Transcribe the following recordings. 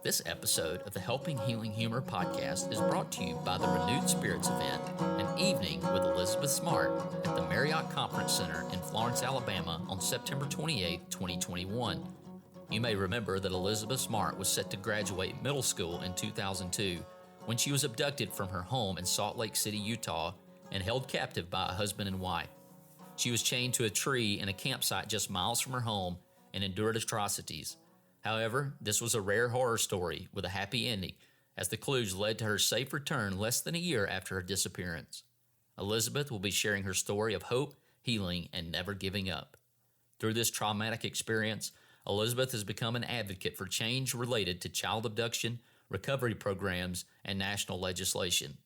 This episode of the Helping Healing Humor podcast is brought to you by the Renewed Spirits event, an evening with Elizabeth Smart at the Marriott Conference Center in Florence, Alabama on September 28, 2021. You may remember that Elizabeth Smart was set to graduate middle school in 2002 when she was abducted from her home in Salt Lake City, Utah, and held captive by a husband and wife. She was chained to a tree in a campsite just miles from her home and endured atrocities. However, this was a rare horror story with a happy ending, as the clues led to her safe return less than a year after her disappearance. Elizabeth will be sharing her story of hope, healing, and never giving up. Through this traumatic experience, Elizabeth has become an advocate for change related to child abduction, recovery programs, and national legislation.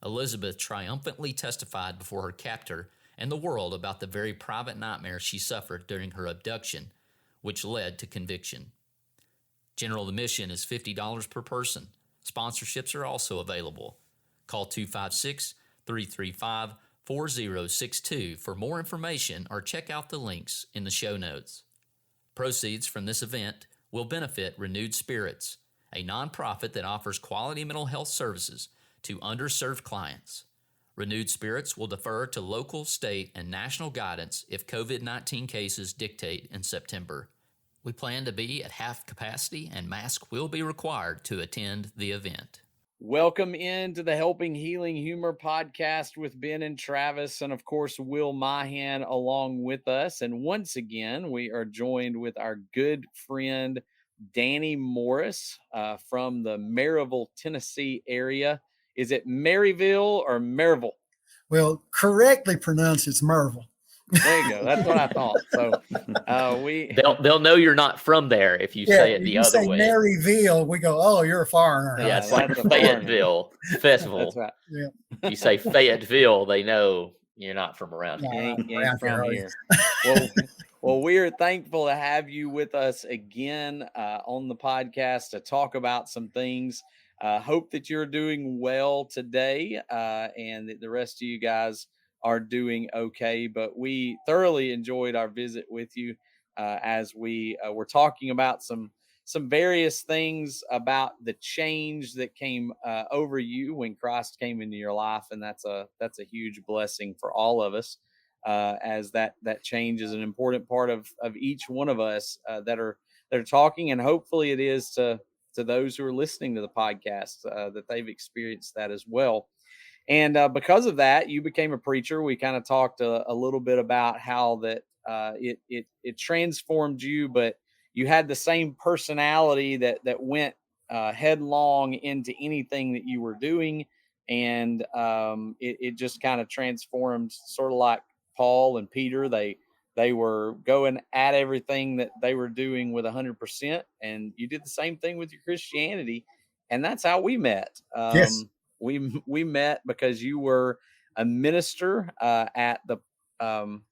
Elizabeth triumphantly testified before her captor and the world about the very private nightmare she suffered during her abduction, which led to conviction. General admission is $50 per person. Sponsorships are also available. Call 256-335-4062 for more information or check out the links in the show notes. Proceeds from this event will benefit Renewed Spirits, a nonprofit that offers quality mental health services to underserved clients. Renewed Spirits will defer to local, state, and national guidance if COVID-19 cases dictate in September. We plan to be at half capacity, and masks will be required to attend the event. Welcome into the Helping Healing Humor podcast with Ben and Travis, and of course, Will Mahan along with us. And once again, we are joined with our good friend, Danny Morris from the Maryville, Tennessee area. Is it Maryville or Maryville? Well, correctly pronounced, it's Maryville. There you go. That's what I thought. So they'll know you're not from there if you say it the other way. Maryville, we go, oh, you're a foreigner. Yeah, it's like Fayetteville Festival. That's right. Yeah. If you say Fayetteville, they know you're not from around here. You ain't from here. Well, we are thankful to have you with us again on the podcast to talk about some things. Hope that you're doing well today and that the rest of you guys are doing okay. But we thoroughly enjoyed our visit with you as we were talking about some various things about the change that came over you when Christ came into your life, and that's a huge blessing for all of us, as that change is an important part of each one of us that are talking, and hopefully it is to those who are listening to the podcast that they've experienced that as well. And because of that, you became a preacher. We kind of talked a little bit about how that it transformed you, but you had the same personality that went headlong into anything that you were doing. And it just kind of transformed, sort of like Paul and Peter. They were going at everything that they were doing with 100%. And you did the same thing with your Christianity. And that's how we met. Yes. We met because you were a minister at the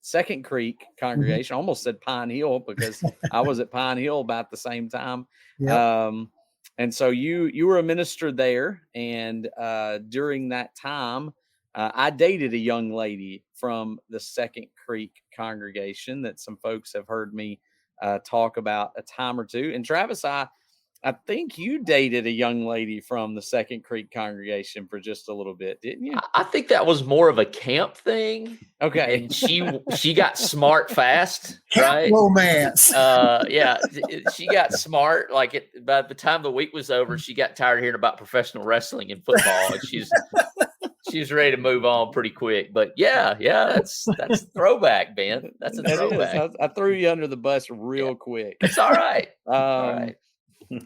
Second Creek congregation. I almost said Pine Hill because I was at Pine Hill about the same time. Yep. And so you were a minister there. And during that time, I dated a young lady from the Second Creek congregation that some folks have heard me talk about a time or two. And Travis, I think you dated a young lady from the Second Creek congregation for just a little bit, didn't you? I think that was more of a camp thing. Okay. And she got smart fast, Camp right? romance. Yeah, she got smart. Like by the time the week was over, she got tired of hearing about professional wrestling and football, and she's ready to move on pretty quick. But yeah, that's a throwback, Ben. That's a throwback. I threw you under the bus real quick. It's all right. All right.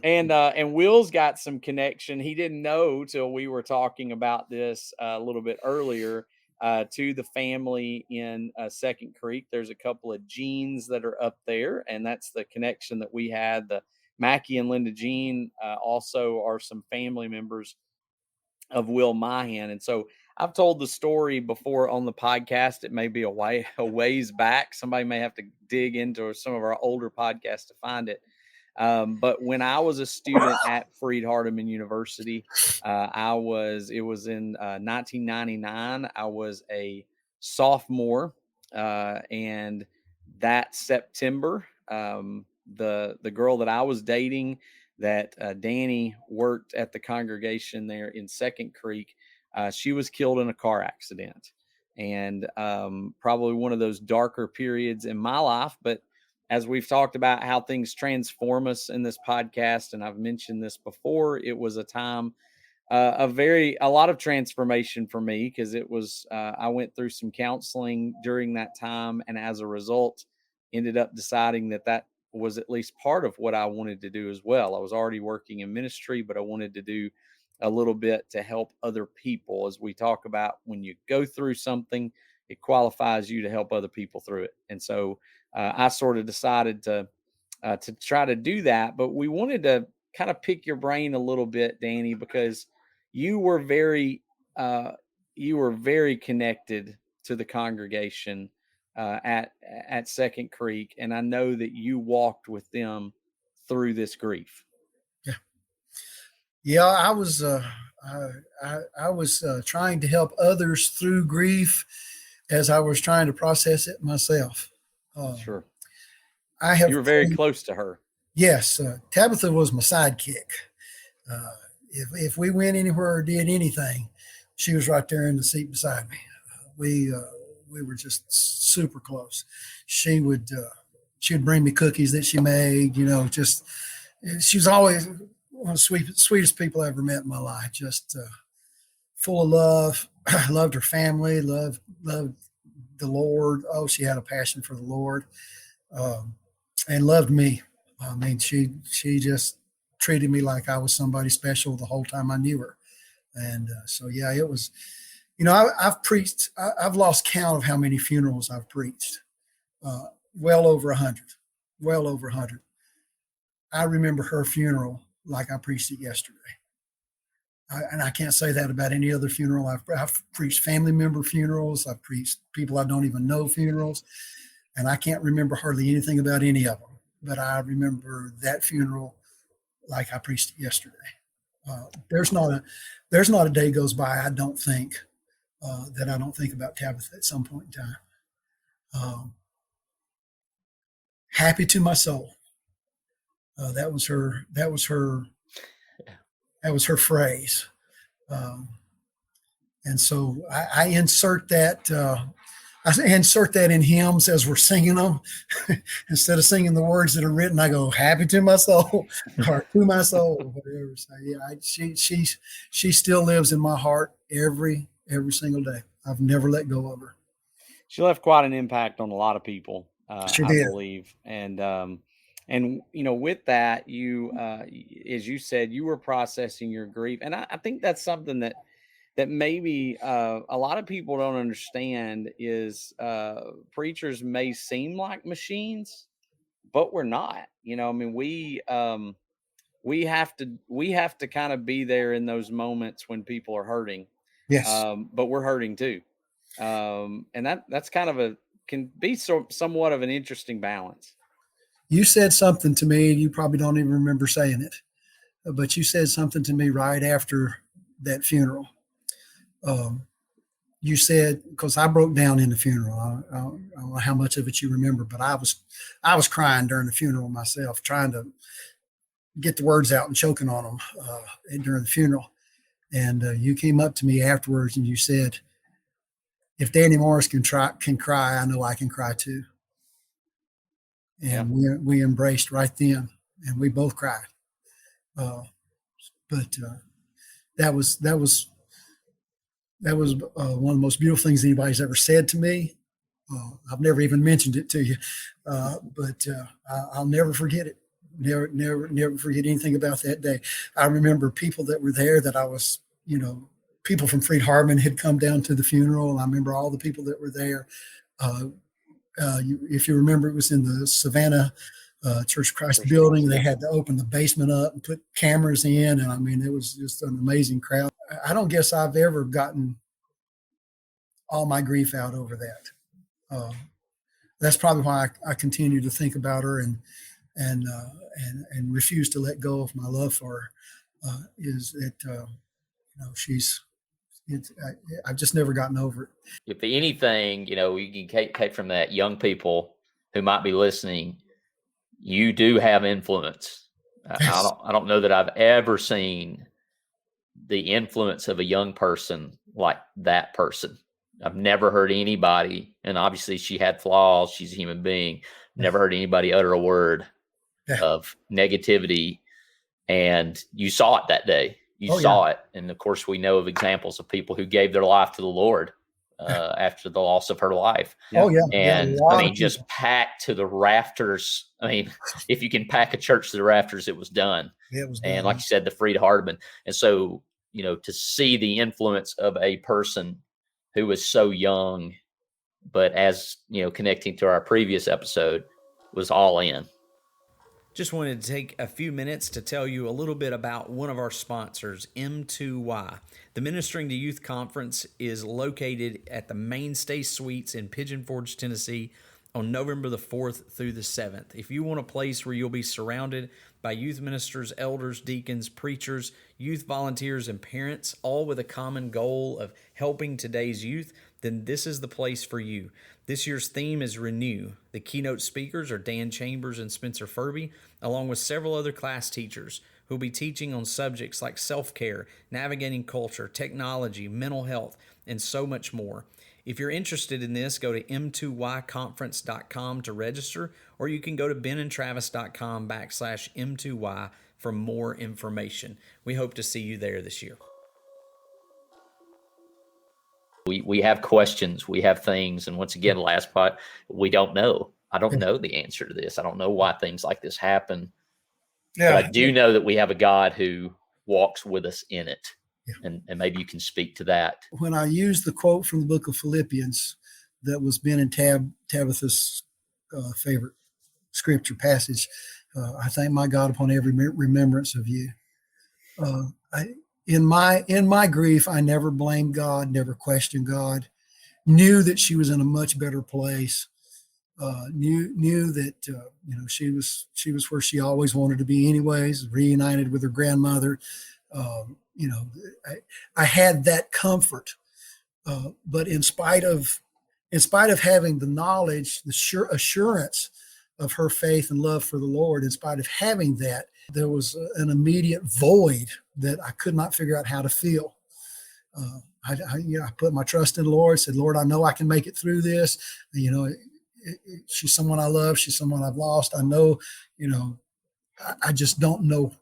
And Will's got some connection. He didn't know till we were talking about this a little bit earlier to the family in Second Creek. There's a couple of Geans that are up there, and that's the connection that we had. The Mackie and Linda Gean also are some family members of Will Mahan. And so I've told the story before on the podcast. It may be a ways back. Somebody may have to dig into some of our older podcasts to find it. But when I was a student at Freed-Hardeman University, it was in 1999. I was a sophomore, and that September, the girl that I was dating that Danny worked at the congregation there in Second Creek. She was killed in a car accident, and probably one of those darker periods in my life. But as we've talked about how things transform us in this podcast, and I've mentioned this before, it was a time a lot of transformation for me, because it was I went through some counseling during that time, and as a result ended up deciding that was at least part of what I wanted to do as well. I was already working in ministry, but I wanted to do a little bit to help other people. As we talk about, when you go through something, it qualifies you to help other people through it. And so I sort of decided to try to do that. But we wanted to kind of pick your brain a little bit, Danny, because you were very connected to the congregation at Second Creek, and I know that you walked with them through this grief. Yeah, I was trying to help others through grief as I was trying to process it myself. Sure. You were very close to her. Yes, Tabitha was my sidekick. If we went anywhere or did anything, she was right there in the seat beside me. We were just super close. She'd bring me cookies that she made. She was always one of the sweetest people I ever met in my life. Just full of love. Loved her family. Loved the Lord. Oh, she had a passion for the Lord, and loved me. I mean, she just treated me like I was somebody special the whole time I knew her. And so, yeah, it was, I've preached, I've lost count of how many funerals I've preached. Well over 100. I remember her funeral like I preached it yesterday. And I can't say that about any other funeral. I've preached family member funerals. I've preached people I don't even know funerals. And I can't remember hardly anything about any of them. But I remember that funeral like I preached it yesterday. There's not a day goes by I don't think that I don't think about Tabitha at some point in time. Happy to my soul. That was her phrase. And so I insert that. I insert that in hymns as we're singing them. Instead of singing the words that are written, I go, happy to my soul, or to my soul, or whatever. So yeah, she still lives in my heart every single day. I've never let go of her. She left quite an impact on a lot of people, She I did. believe. And with that, you, as you said, you were processing your grief. And I think that's something that maybe a lot of people don't understand is preachers may seem like machines, but we're not. I mean, we have to kind of be there in those moments when people are hurting. Yes. But we're hurting too. And that's kind of can be somewhat of an interesting balance. You said something to me, you probably don't even remember saying it, but you said something to me right after that funeral. You said, because I broke down in the funeral. I don't know how much of it you remember, but I was crying during the funeral myself, trying to get the words out and choking on them during the funeral. And you came up to me afterwards and you said, if Danny Morris can cry, I know I can cry too. And yeah. we embraced right then, and we both cried. But that was one of the most beautiful things anybody's ever said to me. I've never even mentioned it to you, but I'll never forget it. Never forget anything about that day. I remember people that were there that I was, people from Freed Hardeman had come down to the funeral. I remember all the people that were there. If you remember, it was in the Savannah Church of Christ building. They had to open the basement up and put cameras in. And I mean, it was just an amazing crowd. I don't guess I've ever gotten all my grief out over that. That's probably why I continue to think about her and refuse to let go of my love for her. Is that I've just never gotten over it. If anything, you can take from that, young people who might be listening, you do have influence. I don't know that I've ever seen the influence of a young person like that person. I've never heard anybody, and obviously she had flaws. She's a human being. Never heard anybody utter a word of negativity. And you saw it that day. You saw it. And of course, we know of examples of people who gave their life to the Lord after the loss of her life. And I mean, just packed to the rafters. I mean, if you can pack a church to the rafters, it was done. It was done. And like you said, the Frida Hardman. And so, you know, to see the influence of a person who was so young, but as, you know, connecting to our previous episode, was all in. Just wanted to take a few minutes to tell you a little bit about one of our sponsors, M2Y. The Ministering to Youth Conference is located at the Mainstay Suites in Pigeon Forge, Tennessee on November the 4th through the 7th. If you want a place where you'll be surrounded by youth ministers, elders, deacons, preachers, youth volunteers, and parents, all with a common goal of helping today's youth, then this is the place for you. This year's theme is Renew. The keynote speakers are Dan Chambers and Spencer Furby, along with several other class teachers who will be teaching on subjects like self-care, navigating culture, technology, mental health, and so much more. If you're interested in this, go to m2yconference.com to register, or you can go to benandtravis.com/m2y for more information. We hope to see you there this year. We have questions, we have things, and once again, last part, we don't know. I don't know the answer to this. I don't know why things like this happen. But I do know that we have a God who walks with us in it. And maybe you can speak to that. When I used the quote from the book of Philippians that was Ben and Tabitha's favorite scripture passage, I thank my God upon every remembrance of you. In my grief, I never blamed God, never questioned God, knew that she was in a much better place, knew that she was where she always wanted to be anyways, reunited with her grandmother. I had that comfort, but in spite of having the knowledge, the assurance of her faith and love for the Lord, in spite of having that, there was an immediate void that I could not figure out how to fill. I put my trust in the Lord, said, Lord, I know I can make it through this. She's someone I love. She's someone I've lost. I know, I just don't know.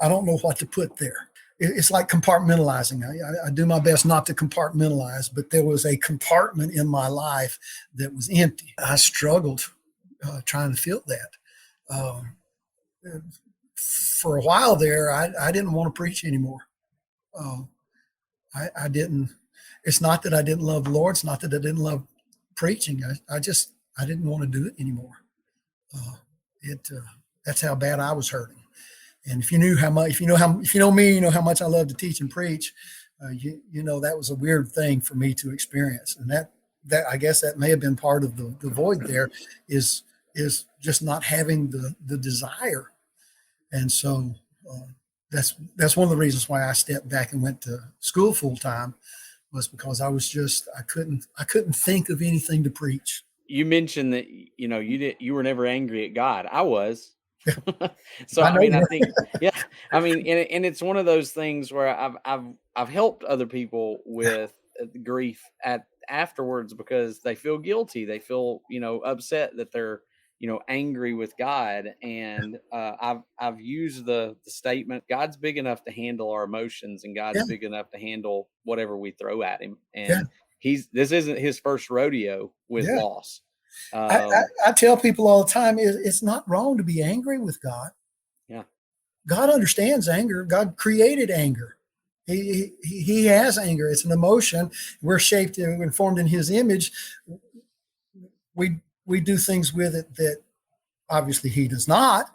I don't know what to put there. It's like compartmentalizing. I do my best not to compartmentalize, but there was a compartment in my life that was empty. I struggled trying to fill that. For a while there, I didn't want to preach anymore. I didn't. It's not that I didn't love the Lord. It's not that I didn't love preaching. I didn't want to do it anymore. That's how bad I was hurting. And if you know me, you know how much I love to teach and preach. That was a weird thing for me to experience, and that I guess that may have been part of the void. There is just not having the desire, and so that's one of the reasons why I stepped back and went to school full time, was because I couldn't think of anything to preach. You mentioned that you were never angry at God. I was. So I think and it's one of those things where I've helped other people with grief afterwards, because they feel guilty, they feel upset that they're angry with God, and I've used the statement, God's big enough to handle our emotions, and God's big enough to handle whatever we throw at him, and this isn't his first rodeo with loss. I tell people all the time, it's not wrong to be angry with God. Yeah. God understands anger. God created anger. He has anger. It's an emotion. We're shaped and formed in his image. We do things with it that obviously he does not.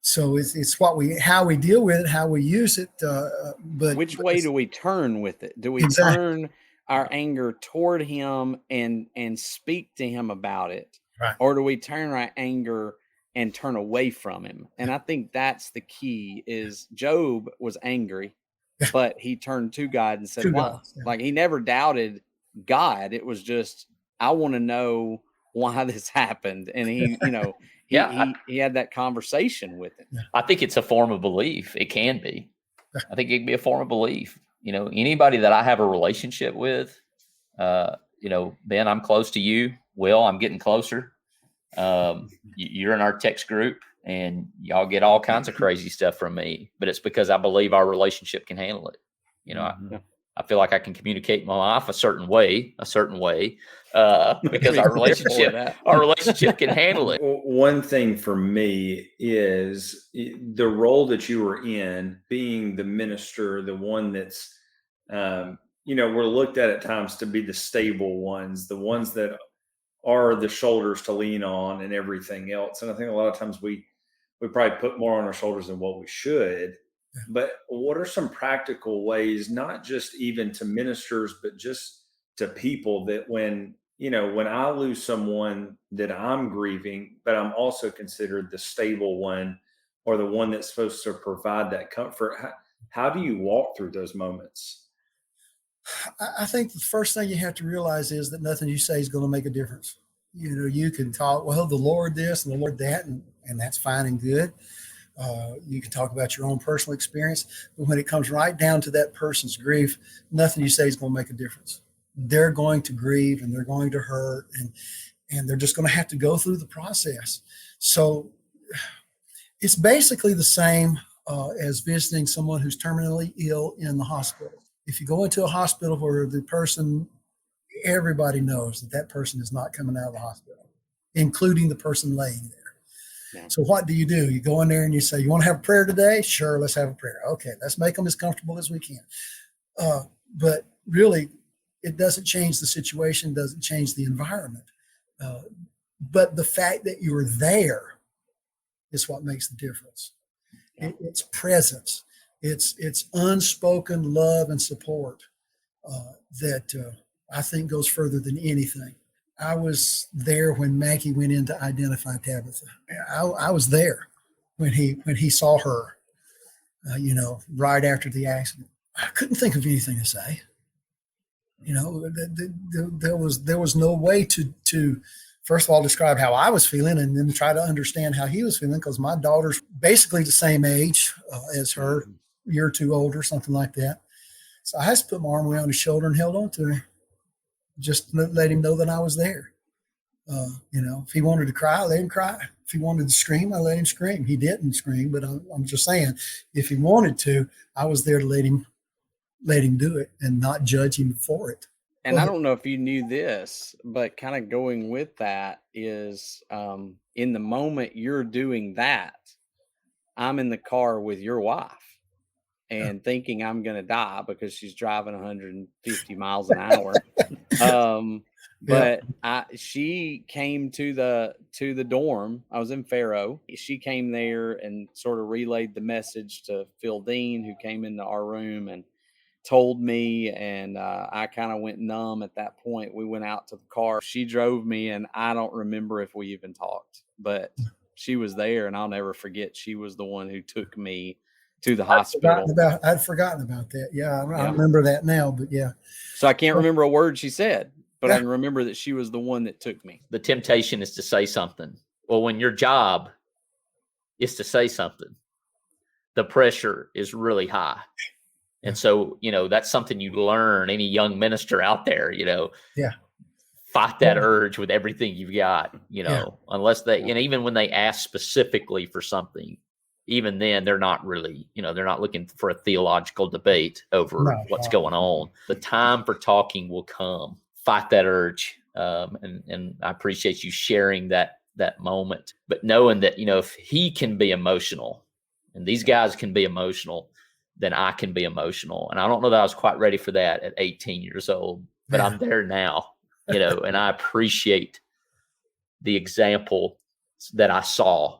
So it's how we deal with it, how we use it. But which way do we turn with it? Do we turn our anger toward him and speak to him about it, right, or do we turn our anger and turn away from him? And I think that's the key. Is Job was angry, but he turned to God and said, "Why?" Like, he never doubted God. It was just, I want to know why this happened, and he he had that conversation with him. I think it's a form of belief. It can be. I think it can be a form of belief. Anybody that I have a relationship with, Ben, I'm close to you. Will, I'm getting closer. You're in our text group, and y'all get all kinds of crazy stuff from me, but it's because I believe our relationship can handle it. I feel like I can communicate with my wife a certain way, because our relationship can handle it. One thing for me is the role that you were in, being the minister, the one that's, we're looked at times to be the stable ones, the ones that are the shoulders to lean on and everything else. And I think a lot of times we probably put more on our shoulders than what we should. But what are some practical ways, not just even to ministers, but just to people, that when I lose someone that I'm grieving, but I'm also considered the stable one or the one that's supposed to provide that comfort, how do you walk through those moments? I think the first thing you have to realize is that nothing you say is going to make a difference. You can talk, well, the Lord this and the Lord that, and that's fine and good. You can talk about your own personal experience, but when it comes right down to that person's grief, nothing you say is going to make a difference. They're going to grieve and they're going to hurt, and they're just going to have to go through the process. So it's basically the same as visiting someone who's terminally ill in the hospital. If you go into a hospital where everybody knows that person is not coming out of the hospital, including the person laying there. Yeah. So what do? You go in there and you say, you want to have a prayer today? Sure, let's have a prayer. Okay, let's make them as comfortable as we can. But really, it doesn't change the situation, doesn't change the environment. But the fact that you're there is what makes the difference. Yeah. It's presence. It's unspoken love and support that I think goes further than anything. I was there when Mackie went in to identify Tabitha. I was there when he saw her, right after the accident. I couldn't think of anything to say. There was no way to first of all describe how I was feeling, and then try to understand how he was feeling, because my daughter's basically the same age as her, a year or two older, something like that. So I just put my arm around his shoulder and held on to him. Just let him know that I was there. If he wanted to cry, I let him cry. If he wanted to scream, I let him scream. He didn't scream, but I'm just saying, if he wanted to, I was there to let him do it and not judge him for it. And I don't know if you knew this, but kind of going with that is, in the moment you're doing that, I'm in the car with your wife and thinking I'm going to die because she's driving 150 miles an hour. But she came to the dorm. I was in Faro. She came there and sort of relayed the message to Phil Dean, who came into our room and told me, and I kind of went numb at that point. We went out to the car. She drove me, and I don't remember if we even talked, but she was there, and I'll never forget. She was the one who took me to the hospital. I'd forgotten about that. Yeah, I remember that now, but yeah. So I can't remember a word she said, but I can remember that she was the one that took me. The temptation is to say something. Well, when your job is to say something, the pressure is really high. And so, that's something you learn, any young minister out there, fight that urge with everything you've got, unless they, and even when they ask specifically for something, even then they're not really, they're not looking for a theological debate over what's going on. The time for talking will come. Fight that urge. And I appreciate you sharing that moment, but knowing that, if he can be emotional and these guys can be emotional, then I can be emotional. And I don't know that I was quite ready for that at 18 years old, but I'm there now, and I appreciate the example that I saw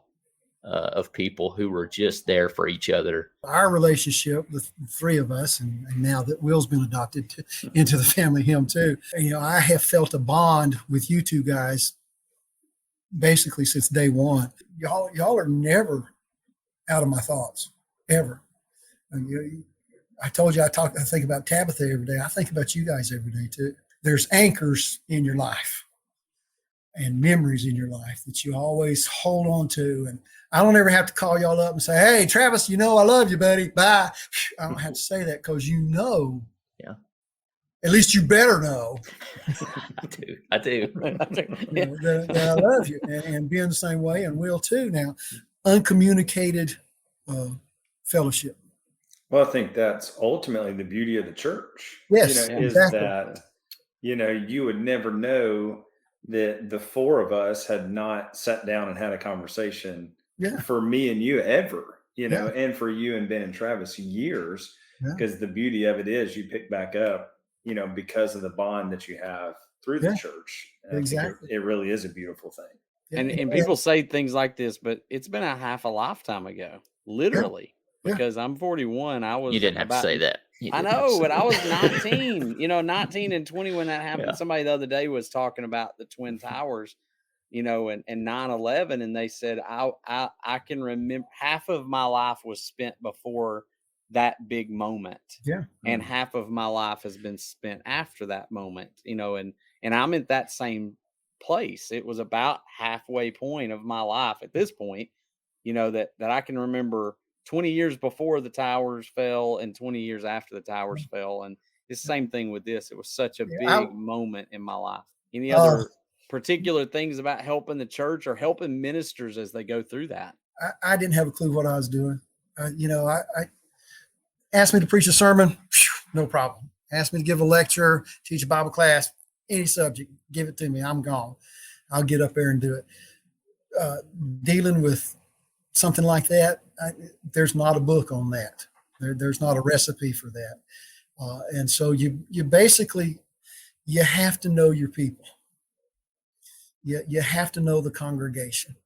of people who were just there for each other. Our relationship, the three of us, and now that Will's been adopted into the family, him too, I have felt a bond with you two guys basically since day one. Y'all are never out of my thoughts, ever. I told you I think about Tabitha every day. I think about you guys every day too. There's anchors in your life. and memories in your life that you always hold on to. And I don't ever have to call y'all up and say, hey, Travis, I love you, buddy. Bye. I don't have to say that because Yeah. At least you better know. I do. That I love you and being the same way, and will too. Now, uncommunicated fellowship. Well, I think that's ultimately the beauty of the church. Yes, is exactly. that, you would never know that the four of us had not sat down and had a conversation for me and you ever, and for you and Ben and Travis years, because the beauty of it is you pick back up, because of the bond that you have through the church. And exactly. It really is a beautiful thing. And people say things like this, but it's been a half a lifetime ago, literally. Because I'm 41. You didn't have to say that. I know, but I was 19, 19 and 20 when that happened. Yeah. Somebody the other day was talking about the Twin Towers, and 9/11. And they said, I can remember half of my life was spent before that big moment. Yeah. And half of my life has been spent after that moment, and I'm at that same place. It was about halfway point of my life at this point, that I can remember 20 years before the towers fell and 20 years after the towers fell. And it's the same thing with this. It was such a big moment in my life. Any other particular things about helping the church or helping ministers as they go through that? I didn't have a clue what I was doing. I asked me to preach a sermon, no problem. Asked me to give a lecture, teach a Bible class, any subject, give it to me. I'm gone. I'll get up there and do it. Dealing with something like that, there's not a book on that. There's not a recipe for that. And so you basically, you have to know your people. You have to know the congregation.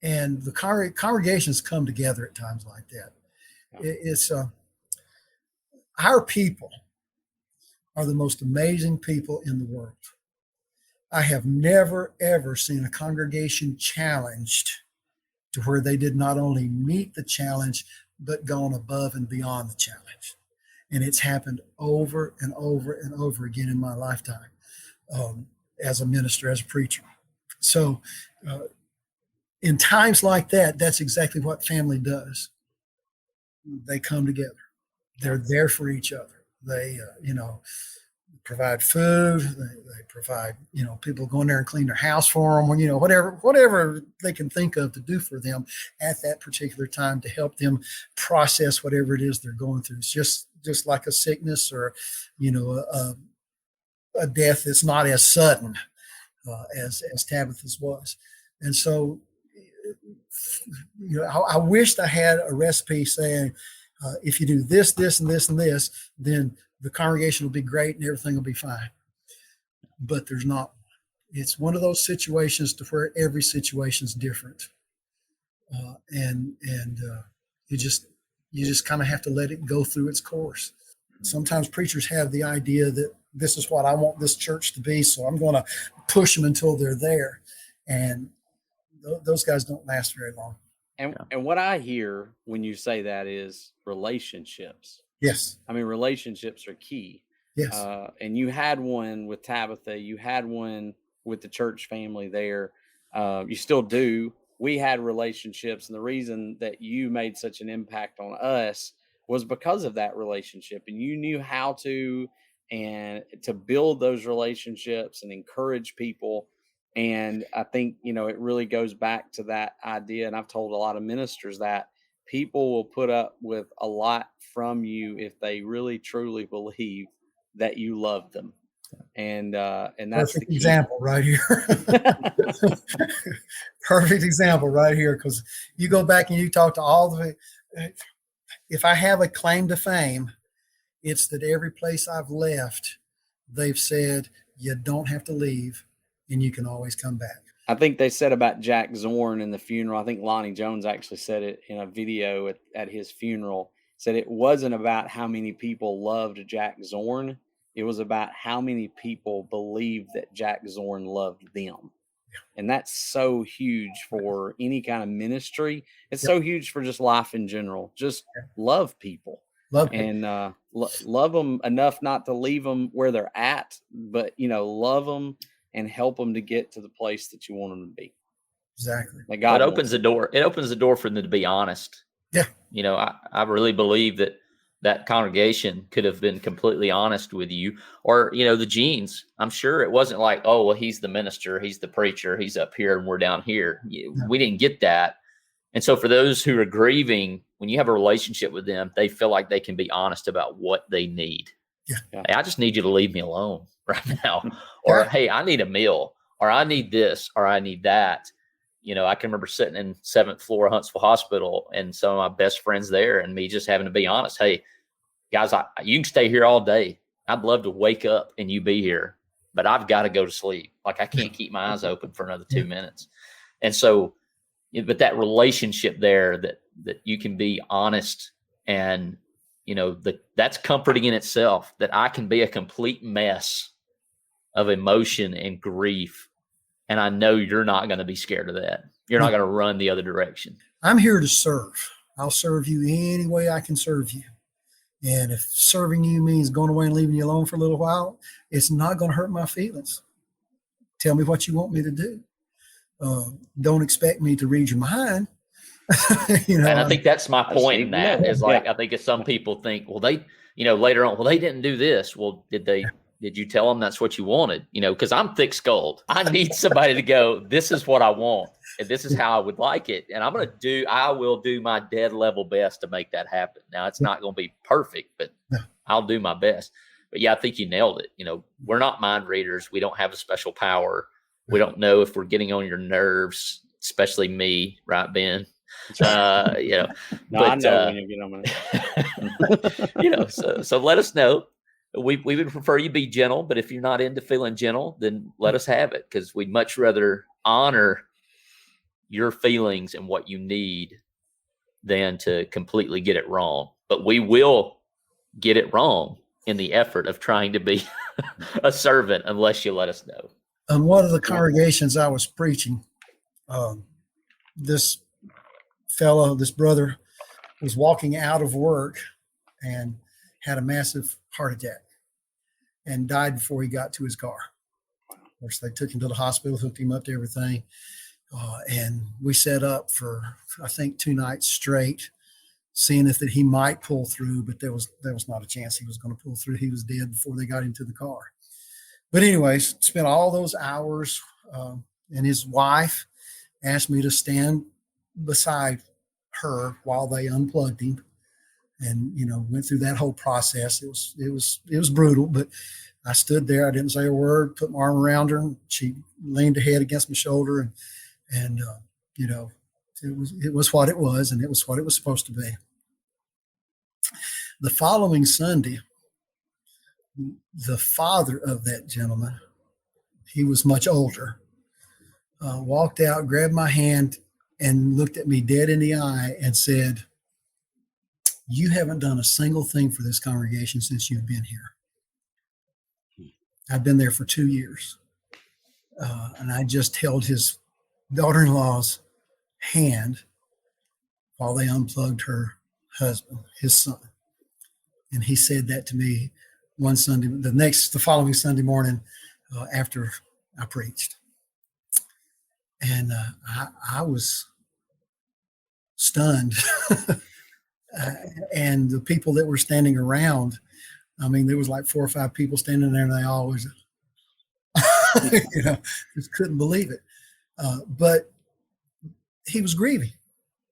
And the congregations come together at times like that. It's our people are the most amazing people in the world. I have never, ever seen a congregation challenged to where they did not only meet the challenge, but gone above and beyond the challenge. And it's happened over and over and over again in my lifetime as a minister, as a preacher. So in times like that, that's exactly what family does. They come together. They're there for each other. They, provide food. They provide, people go in there and clean their house for them, whatever they can think of to do for them at that particular time to help them process whatever it is they're going through. It's just like a sickness or, a death that's not as sudden as Tabitha's was. And so, I wished I had a recipe saying, if you do this, this, and this, and this, then the congregation will be great and everything will be fine. But there's not. It's one of those situations to where every situation is different. And you just kind of have to let it go through its course. Sometimes preachers have the idea that this is what I want this church to be, so I'm going to push them until they're there. And those guys don't last very long. And what I hear when you say that is relationships. Yes. I mean, relationships are key. Yes. And you had one with Tabitha. You had one with the church family there. You still do. We had relationships. And the reason that you made such an impact on us was because of that relationship. And you knew how to build those relationships and encourage people. And I think, it really goes back to that idea. And I've told a lot of ministers that people will put up with a lot from you if they really truly believe that you love them. And that's perfect example right here. Perfect example right here. Because you go back and you talk to all the, if I have a claim to fame, it's that every place I've left, they've said, you don't have to leave and you can always come back. I think they said about Jack Zorn in the funeral. I think Lonnie Jones actually said it in a video at his funeral, said it wasn't about how many people loved Jack Zorn. It was about how many people believed that Jack Zorn loved them. And that's so huge for any kind of ministry. It's so huge for just life in general. Just love people. And love them enough not to leave them where they're at, but, love them and help them to get to the place that you want them to be. Exactly. That God it wants opens the door. It opens the door for them to be honest. Yeah. You know, I really believe that congregation could have been completely honest with you, or, you know, the Geans. I'm sure it wasn't like, oh, well, he's the minister, he's the preacher, he's up here and we're down here. We didn't get that. And so for those who are grieving, when you have a relationship with them, they feel like they can be honest about what they need. Yeah. Hey, I just need you to leave me alone right now. Or, hey, I need a meal, or I need this, or I need that. You know, I can remember sitting in 7th floor Huntsville Hospital and some of my best friends there, and me just having to be honest. Hey, guys, you can stay here all day. I'd love to wake up and you be here, but I've got to go to sleep. Like, I can't keep my eyes open for another 2 minutes. And so, but that relationship there, that you can be honest, and, you know, that's comforting in itself, that I can be a complete mess of emotion and grief. And I know you're not going to be scared of that. You're not going to run the other direction. I'm here to serve. I'll serve you any way I can serve you. And if serving you means going away and leaving you alone for a little while, it's not going to hurt my feelings. Tell me what you want me to do. Don't expect me to read your mind. You know, and I think that's my point in that know. is like, I think if some people think, well, they, you know, later on, well, they didn't do this. Well, did you tell them that's what you wanted? You know, because I'm thick-skulled. I need somebody to go, this is what I want, and this is how I would like it. And I will do my dead level best to make that happen. Now, it's not going to be perfect, but I'll do my best. But yeah, I think you nailed it. You know, we're not mind readers. We don't have a special power. We don't know if we're getting on your nerves, especially me, right, Ben? You know, No, but, I know when you get on my you know, so let us know. We would prefer you be gentle, but if you're not into feeling gentle, then let us have it, because we'd much rather honor your feelings and what you need than to completely get it wrong. But we will get it wrong in the effort of trying to be a servant, unless you let us know. On one of the congregations I was preaching, this brother was walking out of work and had a massive heart attack and died before he got to his car. Of course, they took him to the hospital, hooked him up to everything. And we set up for, I think, 2 nights straight, seeing if that he might pull through, but there was not a chance he was going to pull through. He was dead before they got him to the car. But anyways, spent all those hours, and his wife asked me to stand beside her while they unplugged him, and, you know, went through that whole process. It was brutal, but I stood there. I didn't say a word, put my arm around her, and she leaned her head against my shoulder, and you know, it was what it was, and it was what it was supposed to be. The following Sunday, the father of that gentleman, he was much older, walked out, grabbed my hand, and looked at me dead in the eye and said, "You haven't done a single thing for this congregation since you've been here." I've been there for 2 years. And I just held his daughter-in-law's hand while they unplugged her husband, his son. And he said that to me one Sunday, the following Sunday morning, after I preached. And I was stunned. And the people that were standing around, I mean, there was like 4 or 5 people standing there, and they always, you know, just couldn't believe it. But he was grieving.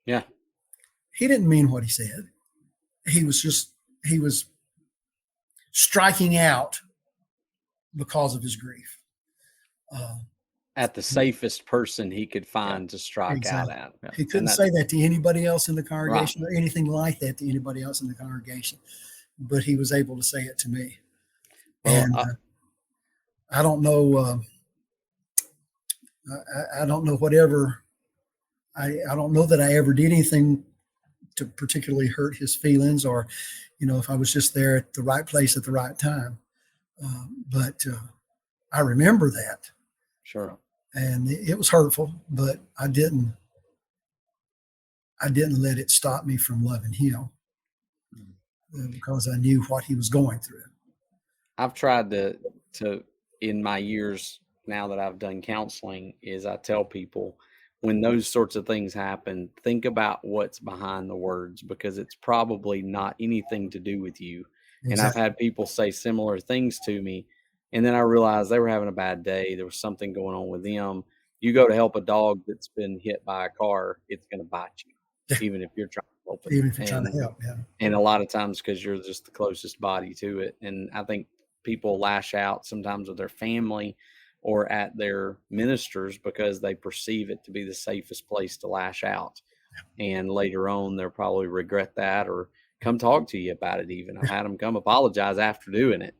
Yeah. He didn't mean what he said. He was striking out because of his grief. At the safest person he could find to strike out at. Yeah. He couldn't say that to anybody else in the congregation, or anything like that to anybody else in the congregation, but he was able to say it to me. Well, and I don't know. I don't know whatever. I don't know that I ever did anything to particularly hurt his feelings, or, you know, if I was just there at the right place at the right time. But I remember that. Sure. And it was hurtful, but I didn't let it stop me from loving him, because I knew what he was going through. I've tried to in my years now that I've done counseling is I tell people when those sorts of things happen, think about what's behind the words, because it's probably not anything to do with you. And I've had people say similar things to me, and then I realized they were having a bad day. There was something going on with them. You go to help a dog that's been hit by a car, it's going to bite you, even if you're trying to help it. Even if you're trying to help, yeah. And a lot of times because you're just the closest body to it. And I think people lash out sometimes with their family or at their ministers because they perceive it to be the safest place to lash out. And later on, they'll probably regret that or come talk to you about it even. I've had them come apologize after doing it,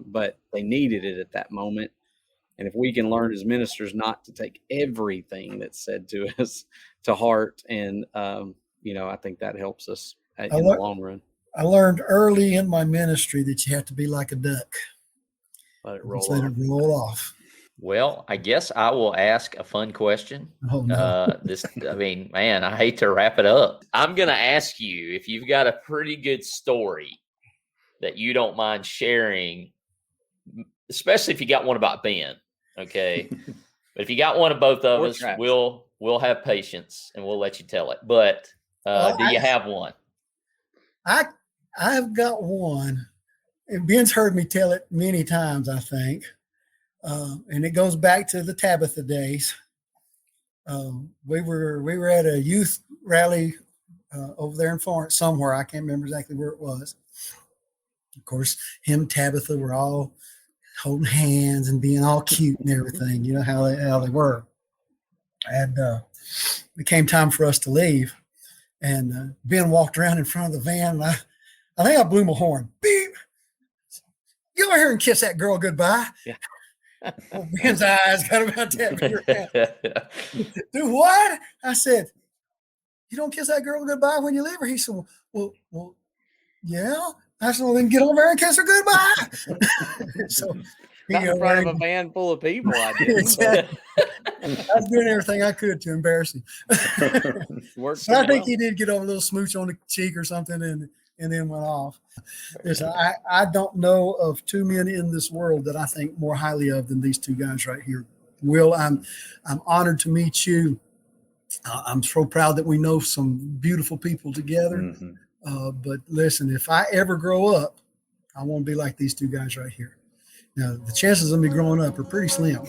but they needed it at that moment. And if we can learn as ministers not to take everything that's said to us to heart, and, I think that helps us in the long run. I learned early in my ministry that you have to be like a duck. Let it roll Just let it roll off. Well, I guess I will ask a fun question. Oh, no. I hate to wrap it up. I'm going to ask you if you've got a pretty good story that you don't mind sharing, especially if you got one about Ben. Okay. But if you got one of both of us, we'll have patience and we'll let you tell it. But do you have one? I've got one. And Ben's heard me tell it many times, I think. And it goes back to the Tabitha days. We were at a youth rally over there in Florence somewhere. I can't remember exactly where it was. Of course, him and Tabitha were all holding hands and being all cute and everything. You know how they were. And it came time for us to leave. And Ben walked around in front of the van. And I think I blew my horn. Beep! Get over here and kiss that girl goodbye. Yeah. Ben's eyes got about that. Do what? I said, you don't kiss that girl goodbye when you leave her? He said, well, yeah. I said, well, then get over there and kiss her goodbye. So not in front of a van full of people, I did. I was doing everything I could to embarrass him. But I think he did get a little smooch on the cheek or something and then went off. I don't know of two men in this world that I think more highly of than these two guys right here. Will, I'm honored to meet you. I'm so proud that we know some beautiful people together. Mm-hmm. But listen, if I ever grow up, I want to be like these two guys right here. Now, the chances of me growing up are pretty slim.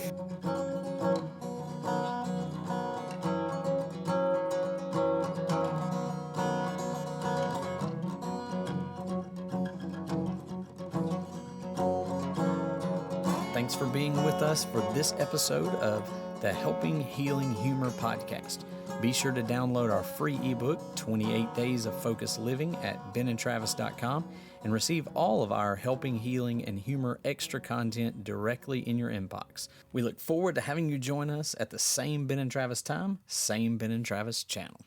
Thanks for being with us for this episode of the Helping Healing Humor podcast. Be sure to download our free ebook, 28 Days of Focused Living, at benandtravis.com and receive all of our Helping Healing and Humor extra content directly in your inbox. We look forward to having you join us at the same Ben and Travis time, same Ben and Travis channel.